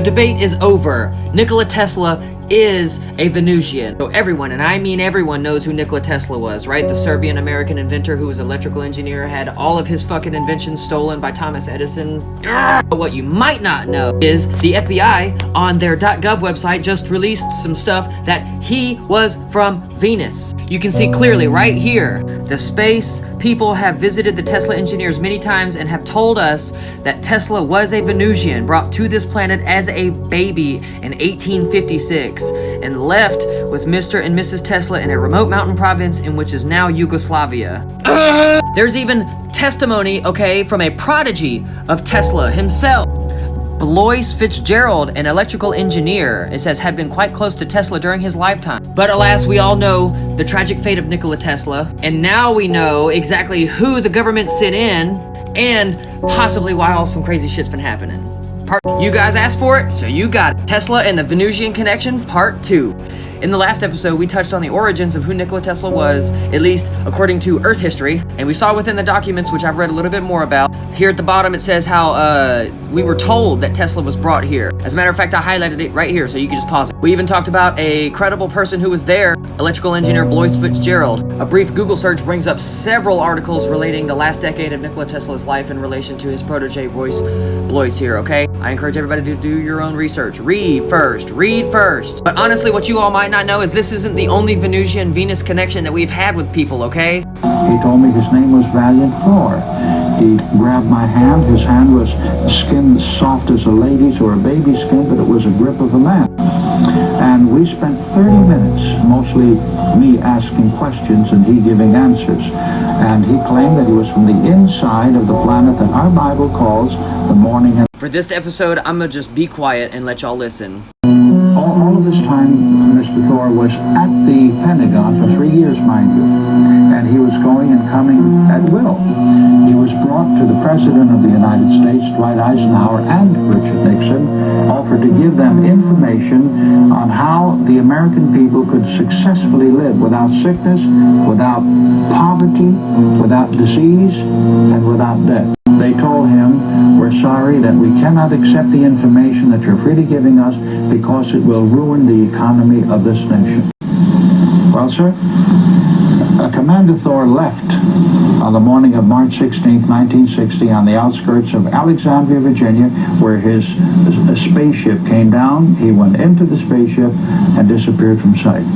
The debate is over. Nikola Tesla is a Venusian. So everyone, and I mean everyone, knows who Nikola Tesla was, right? The Serbian-American inventor who was an electrical engineer, had all of his fucking inventions stolen by Thomas Edison. But what you might not know is the FBI on their .gov website just released some stuff that he was from Venus. You can see clearly right here, the space people have visited the Tesla engineers many times and have told us that Tesla was a Venusian brought to this planet as a baby in 1856 and left with Mr. and Mrs. Tesla in a remote mountain province in which is now Yugoslavia. There's even testimony, okay, from a prodigy of Tesla himself. Blois Fitzgerald, an electrical engineer, it says, had been quite close to Tesla during his lifetime. But alas, we all know the tragic fate of Nikola Tesla, and now we know exactly who the government sent in, and possibly why all some crazy shit's been happening. You guys asked for it, so you got it. Tesla and the Venusian Connection, Part 2. In the last episode, we touched on the origins of who Nikola Tesla was, at least according to Earth history, and we saw within the documents, which I've read a little bit more about. Here at the bottom, it says how we were told that Tesla was brought here. As a matter of fact, I highlighted it right here, so you can just pause it. We even talked about a credible person who was there, electrical engineer Blois Fitzgerald. A brief Google search brings up several articles relating the last decade of Nikola Tesla's life in relation to his protege Blois here, okay? I encourage everybody to do your own research. Read first. But honestly, what you all might not know is this isn't the only Venusian-Venus connection that we've had with people, okay? He told me his name was Valiant Thor. He grabbed my hand. His hand was skin soft as a lady's or a baby's skin, but it was a grip of a man. And we spent 30 minutes, mostly me asking questions and he giving answers. And he claimed that he was from the inside of the planet that our Bible calls the morning. For this episode, I'm gonna just be quiet and let y'all listen. All of this time, Mr. Thor was at the Pentagon for 3 years, mind you. And he was going and coming at will. He was brought to the President of the United States, Dwight Eisenhower, and Richard Nixon, offered to give them information on how the American people could successfully live without sickness, without poverty, without disease, and without death. They told him, we're sorry that we cannot accept the information that you're freely giving us because it will ruin the economy of this nation. Well, sir, Commander Thor left on the morning of March 16, 1960, on the outskirts of Alexandria, Virginia, where his spaceship came down. He went into the spaceship and disappeared from sight.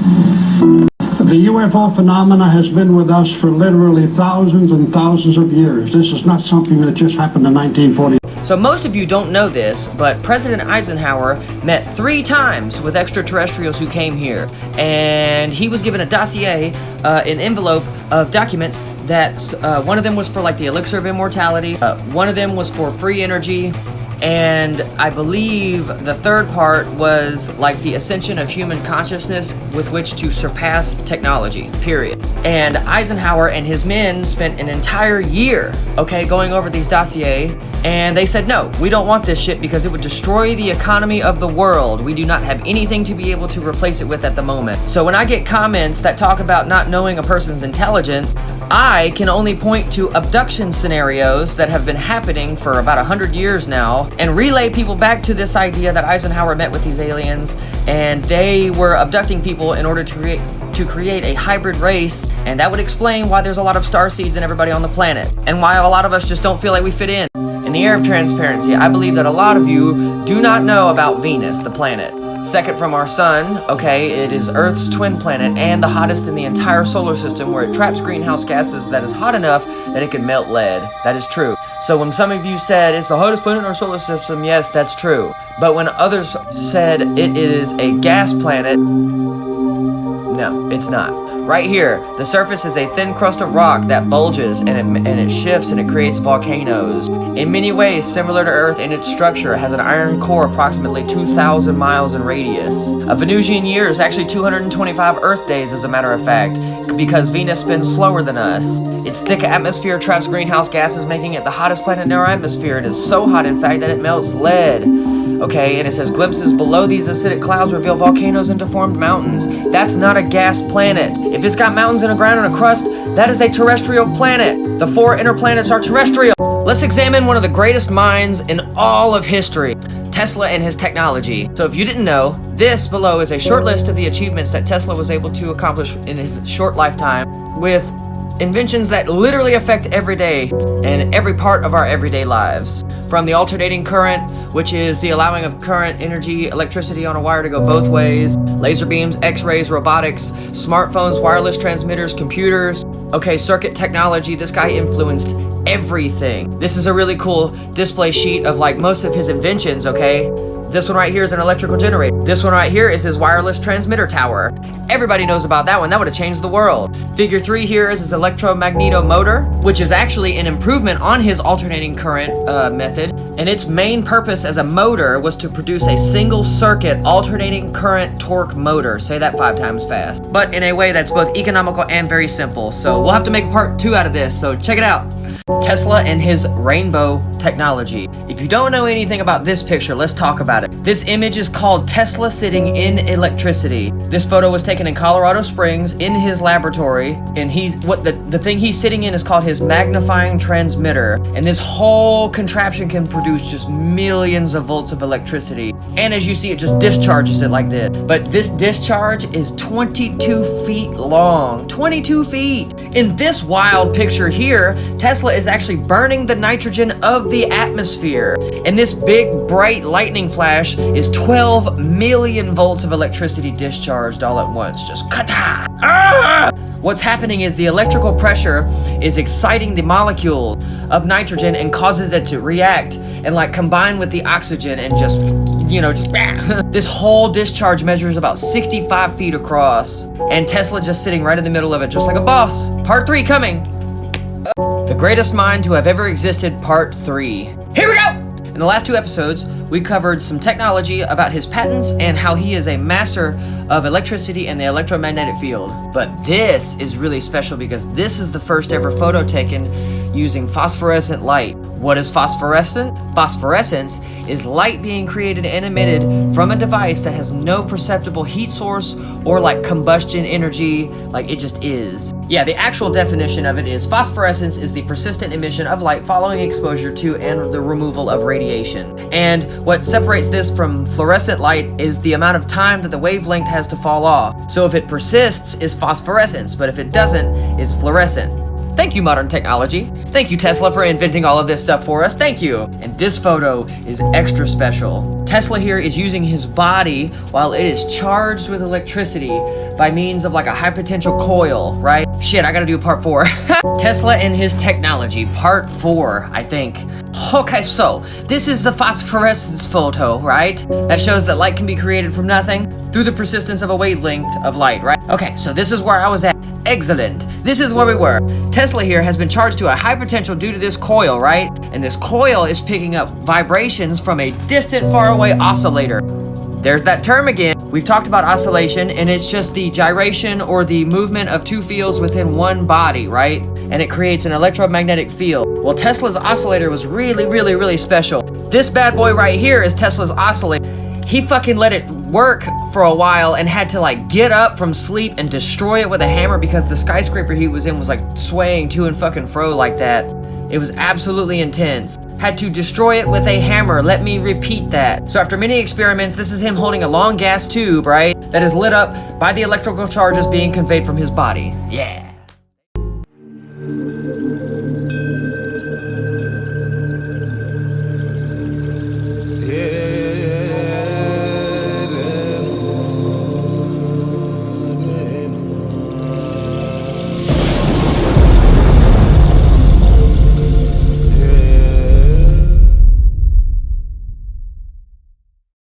The UFO phenomena has been with us for literally thousands and thousands of years. This is not something that just happened in 1940. So most of you don't know this, but President Eisenhower met 3 times with extraterrestrials who came here. And he was given a dossier, an envelope of documents that one of them was for like the elixir of immortality, one of them was for free energy, and I believe the third part was like the ascension of human consciousness with which to surpass technology, period. And Eisenhower and his men spent an entire year, okay, going over these dossiers, and they said, no, we don't want this shit because it would destroy the economy of the world. We do not have anything to be able to replace it with at the moment. So when I get comments that talk about not knowing a person's intelligence, I can only point to abduction scenarios that have been happening for about 100 years now and relay people back to this idea that Eisenhower met with these aliens and they were abducting people in order to create a hybrid race, and that would explain why there's a lot of starseeds and everybody on the planet and why a lot of us just don't feel like we fit in. In the air of transparency, I believe that a lot of you do not know about Venus, the planet. Second from our sun, okay, it is Earth's twin planet and the hottest in the entire solar system, where it traps greenhouse gases that is hot enough that it can melt lead. That is true. So when some of you said it's the hottest planet in our solar system, yes, that's true. But when others said it is a gas planet, no, it's not. Right here, the surface is a thin crust of rock that bulges and it shifts and it creates volcanoes. In many ways similar to Earth in its structure, it has an iron core approximately 2,000 miles in radius. A Venusian year is actually 225 Earth days, as a matter of fact, because Venus spins slower than us. Its thick atmosphere traps greenhouse gases, making it the hottest planet in our atmosphere. It is so hot, in fact, that it melts lead. Okay, and it says glimpses below these acidic clouds reveal volcanoes and deformed mountains. That's not a gas planet. If it's got mountains and a ground and a crust, that is a terrestrial planet. The 4 inner planets are terrestrial. Let's examine one of the greatest minds in all of history. Tesla and his technology. So if you didn't know, this below is a short list of the achievements that Tesla was able to accomplish in his short lifetime with inventions that literally affect every day and every part of our everyday lives. From the alternating current, which is the allowing of current, energy, electricity on a wire to go both ways, laser beams, x-rays, robotics, smartphones, wireless transmitters, computers. Okay, circuit technology, this guy influenced everything. This is a really cool display sheet of like most of his inventions, okay? This one right here is an electrical generator. This one right here is his wireless transmitter tower. Everybody knows about that one. That would have changed the world. Figure 3 here is his electromagnetomotor, which is actually an improvement on his alternating current method. And its main purpose as a motor was to produce a single circuit alternating current torque motor. Say that 5 times fast. But in a way that's both economical and very simple. So we'll have to make part 2 out of this. So check it out. Tesla and his rainbow technology. If you don't know anything about this picture, let's talk about it. This image is called Tesla sitting in electricity. This photo was taken in Colorado Springs in his laboratory, and the thing he's sitting in is called his magnifying transmitter. And this whole contraption can produce just millions of volts of electricity. And as you see, it just discharges it like this. But this discharge is 22 feet long. 22 feet! In this wild picture here, Tesla is actually burning the nitrogen of the atmosphere. And this big, bright lightning flash is 12 million volts of electricity discharged all at once. Just kata! Ah! What's happening is the electrical pressure is exciting the molecule of nitrogen and causes it to react and like combine with the oxygen and just this whole discharge measures about 65 feet across, and Tesla just sitting right in the middle of it, just like a boss. Part 3 coming. The greatest mind to have ever existed, part 3. Here we go! In the last 2 episodes, we covered some technology about his patents and how he is a master of electricity and the electromagnetic field. But this is really special because this is the first ever photo taken using phosphorescent light. What is phosphorescent? Phosphorescence is light being created and emitted from a device that has no perceptible heat source or like combustion energy, like it just is. Yeah, the actual definition of it is phosphorescence is the persistent emission of light following exposure to and the removal of radiation. And what separates this from fluorescent light is the amount of time that the wavelength has to fall off. So if it persists, is phosphorescence, but if it doesn't, is fluorescent. Thank you, modern technology. Thank you, Tesla, for inventing all of this stuff for us. Thank you. And this photo is extra special. Tesla here is using his body while it is charged with electricity by means of like a high potential coil, right? Shit, I gotta do part 4. Tesla and his technology, part 4, I think. Okay, so this is the phosphorescence photo, right? That shows that light can be created from nothing through the persistence of a wavelength of light, right? Okay, so this is where I was at. Excellent. This is where we were. Tesla here has been charged to a high potential due to this coil, right? And this coil is picking up vibrations from a distant, faraway oscillator. There's that term again. We've talked about oscillation, and it's just the gyration or the movement of 2 fields within one body, right? And it creates an electromagnetic field. Well, Tesla's oscillator was really, really, really special. This bad boy right here is Tesla's oscillator. He fucking let it work for a while and had to like get up from sleep and destroy it with a hammer because the skyscraper he was in was like swaying to and fucking fro like that. It was absolutely intense. Had to destroy it with a hammer. Let me repeat that. So after many experiments, this is him holding a long gas tube, right? That is lit up by the electrical charges being conveyed from his body. Yeah.